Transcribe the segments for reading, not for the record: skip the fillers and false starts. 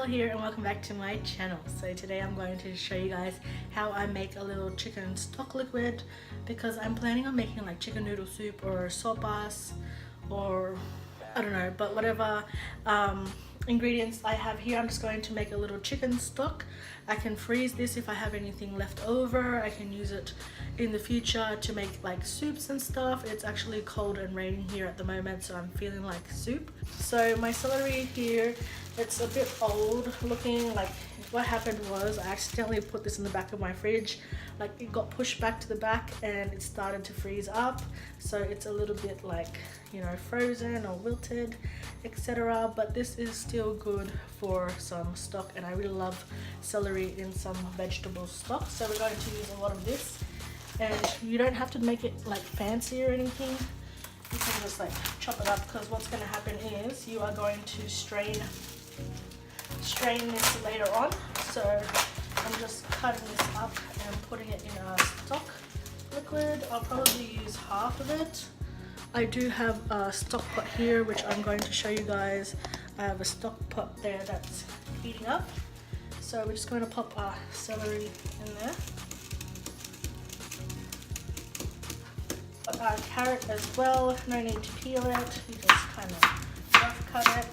Here and welcome back to my channel. So today I'm going to show you guys how I make a little chicken stock liquid, because I'm planning on making like chicken noodle soup or sopas or I don't know, but whatever ingredients I have here, I'm just going to make a little chicken stock. I can freeze this if I have anything left over. I can use it in the future to make like soups and stuff. It's actually cold and raining here at the moment, so I'm feeling like soup. So my celery here, it's a bit old looking. Like what happened was I accidentally put this in the back of my fridge. Like it got pushed back to the back and it started to freeze up, so it's a little bit like, you know, frozen or wilted, etc. But this is still good for some stock, and I really love celery in some vegetable stock, so we're going to use a lot of this. And you don't have to make it like fancy or anything. You can just like chop it up, because what's going to happen is you are going to strain this later on. So I'm just cutting this up and putting it in a stock liquid. I'll probably use half of it. I do have a stock pot here, which I'm going to show you guys. I have a stock pot there that's heating up. So we're just going to pop our celery in there. Put our carrot as well. No need to peel it. You just kind of rough cut it.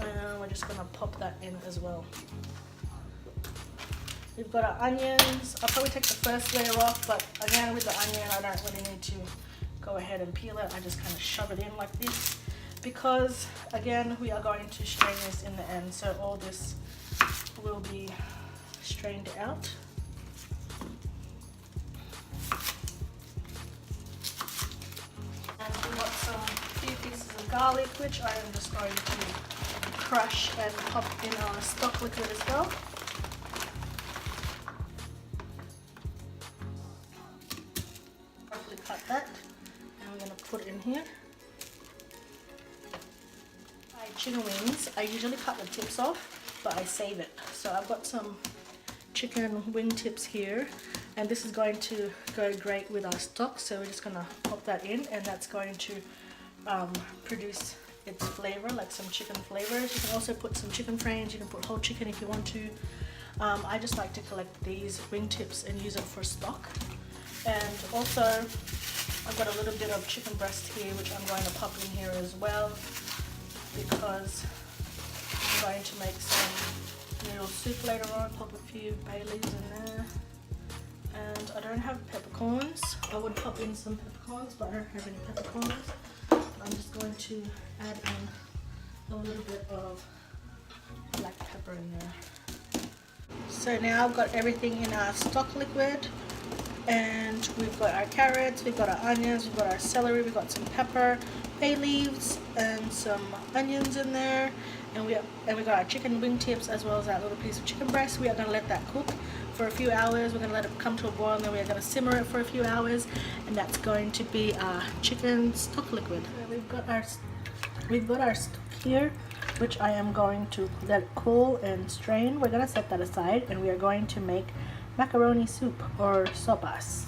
And we're just going to pop that in as well. We've got our onions. I'll probably take the first layer off, but again with the onion I don't really need to go ahead and peel it. I just kind of shove it in like this, because again we are going to strain this in the end, so all this will be strained out. And we got some few pieces of garlic, which I am just going to crush and pop in our stock liquid as well. Roughly cut that, and we're going to put it in here. Chicken wings, I usually cut the tips off, but I save it. So I've got some chicken wing tips here, and this is going to go great with our stock, so we're just going to pop that in, and that's going to produce its flavor, like some chicken flavors. You can also put some chicken frames, you can put whole chicken if you want to. I just like to collect these wing tips and use them for stock. And also I've got a little bit of chicken breast here, which I'm going to pop in here as well, because I'm going to make some noodle soup later on. Pop a few bay leaves in there. And I don't have peppercorns. I would pop in some peppercorns, but I don't have any peppercorns. I'm just going to add in a little bit of black pepper in there. So now I've got everything in our stock liquid, and we've got our carrots, we've got our onions, we've got our celery, we've got some pepper, bay leaves, and some onions in there, and we got our chicken wing tips as well as that little piece of chicken breast. We are going to let that cook for a few hours. We're going to let it come to a boil, and then we're going to simmer it for a few hours, and that's going to be our chicken stock liquid. We've got our stock here, which I am going to let it cool and strain. We're going to set that aside, and we are going to make macaroni soup or sopas.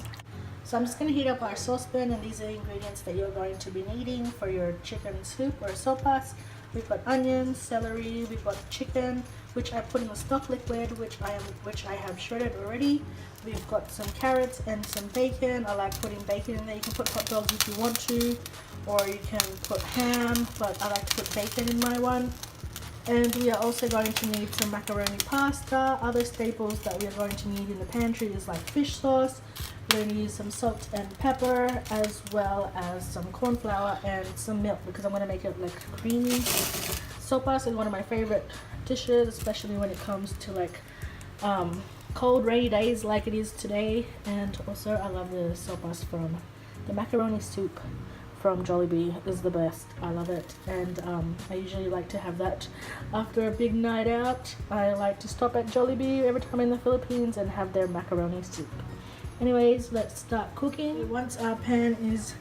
So I'm just going to heat up our saucepan, and these are the ingredients that you're going to be needing for your chicken soup or sopas. We've got onions, celery, we've got chicken, which I put in the stock liquid, which I have shredded already. We've got some carrots and some bacon. I like putting bacon in there. You can put hot dogs if you want to, or you can put ham, but I like to put bacon in my one. And we are also going to need some macaroni pasta. Other staples that we are going to need in the pantry is like fish sauce. We're going to use some salt and pepper, as well as some corn flour and some milk, because I'm going to make it like creamy. Sopas is one of my favorite dishes, especially when it comes to like cold rainy days like it is today. And also I love the sopas from the macaroni soup from Jollibee is the best. I love it, and I usually like to have that after a big night out. I like to stop at Jollibee every time I'm in the Philippines and have their macaroni soup. Anyways, let's start cooking. Once our pan is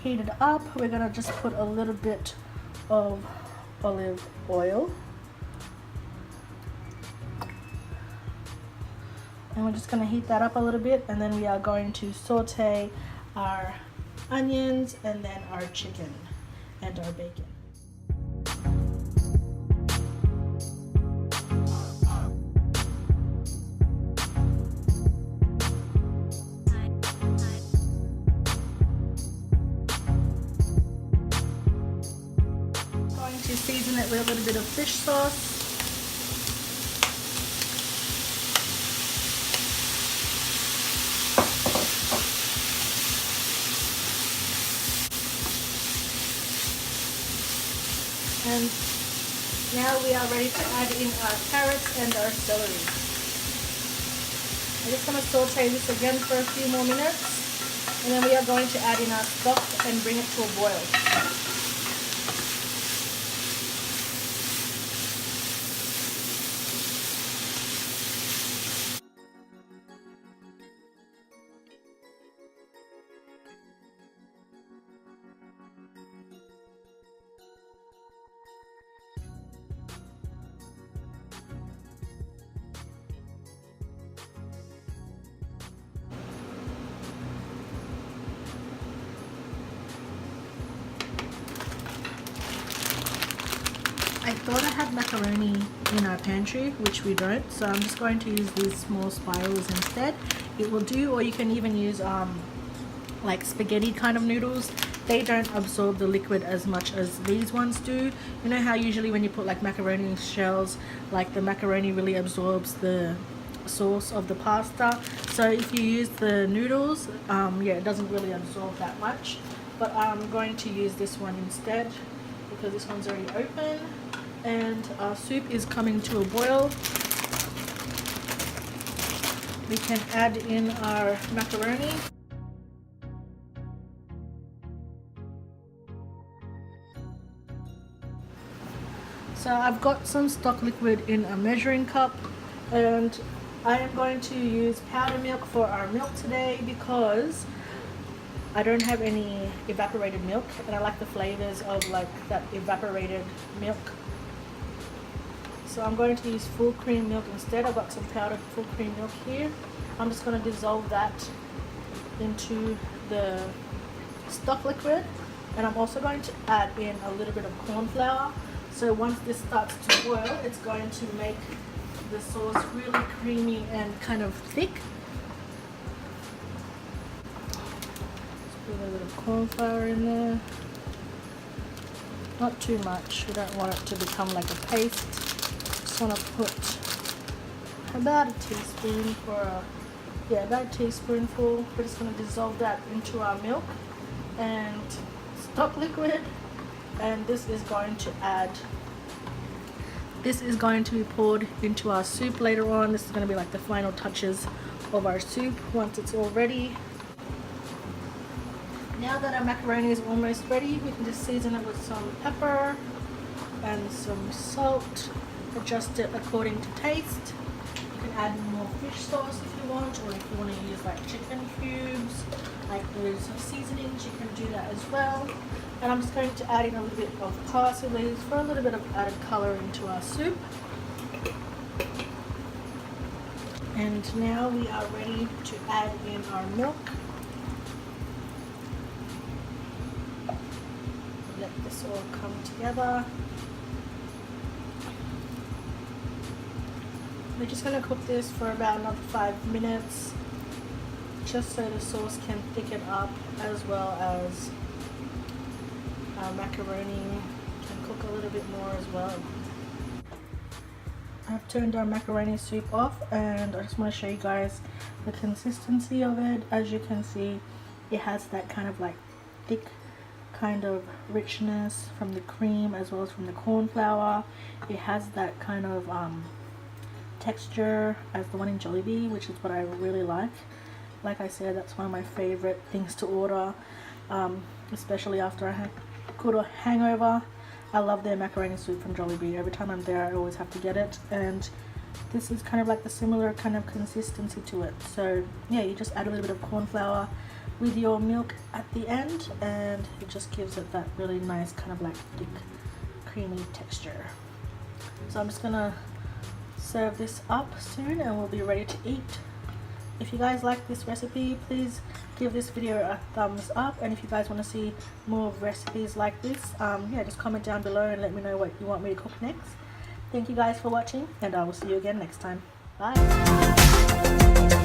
heated up, we're gonna just put a little bit of olive oil. And we're just going to heat that up a little bit, and then we are going to saute our onions and then our chicken and our bacon. Going to season it with a little bit of fish sauce. And now we are ready to add in our carrots and our celery. I'm just going to saute this again for a few more minutes, and then we are going to add in our stock and bring it to a boil. I thought I had macaroni in our pantry, which we don't, so I'm just going to use these small spirals instead. It will do, or you can even use like spaghetti kind of noodles. They don't absorb the liquid as much as these ones do. You know how usually when you put like macaroni shells, like the macaroni really absorbs the sauce of the pasta. So if you use the noodles, yeah, it doesn't really absorb that much. But I'm going to use this one instead because this one's already open. And our soup is coming to a boil. We can add in our macaroni. So I've got some stock liquid in a measuring cup, and I am going to use powder milk for our milk today because I don't have any evaporated milk, and I like the flavors of like that evaporated milk. So I'm going to use full cream milk instead. I've got some powdered full cream milk here. I'm just going to dissolve that into the stock liquid, and I'm also going to add in a little bit of corn flour. So once this starts to boil, it's going to make the sauce really creamy and kind of thick. Just put a little bit of corn flour in there. Not too much. We don't want it to become like a paste. Just want to put about a teaspoon about a teaspoonful. We're just going to dissolve that into our milk and stock liquid, and this is going to be poured into our soup later on. This is going to be like the final touches of our soup once it's all ready. Now that our macaroni is almost ready, we can just season it with some pepper and some salt. Adjust it according to taste. You can add more fish sauce if you want, or if you want to use like chicken cubes, like those seasonings, you can do that as well. And I'm just going to add in a little bit of parsley leaves for a little bit of added color into our soup. And now we are ready to add in our milk. Let this all come together. We're just going to cook this for about another 5 minutes, just so the sauce can thicken up, as well as our macaroni can cook a little bit more as well. I've turned our macaroni soup off, and I just want to show you guys the consistency of it. As you can see, it has that kind of like thick kind of richness from the cream as well as from the corn flour. It has that kind of texture as the one in Jollibee, which is what I really like. Like I said, that's one of my favorite things to order, especially after I have good hangover. I love their macaroni soup from Jollibee. Every time I'm there, I always have to get it, and this is kind of like the similar kind of consistency to it. So yeah, you just add a little bit of corn flour with your milk at the end, and it just gives it that really nice kind of like thick creamy texture. So I'm just gonna serve this up soon, and we'll be ready to eat. if you guys like this recipe, please give this video a thumbs up, and if you guys want to see more recipes like this, yeah, just comment down below and let me know what you want me to cook next. Thank you guys for watching, and I will see you again next time. Bye.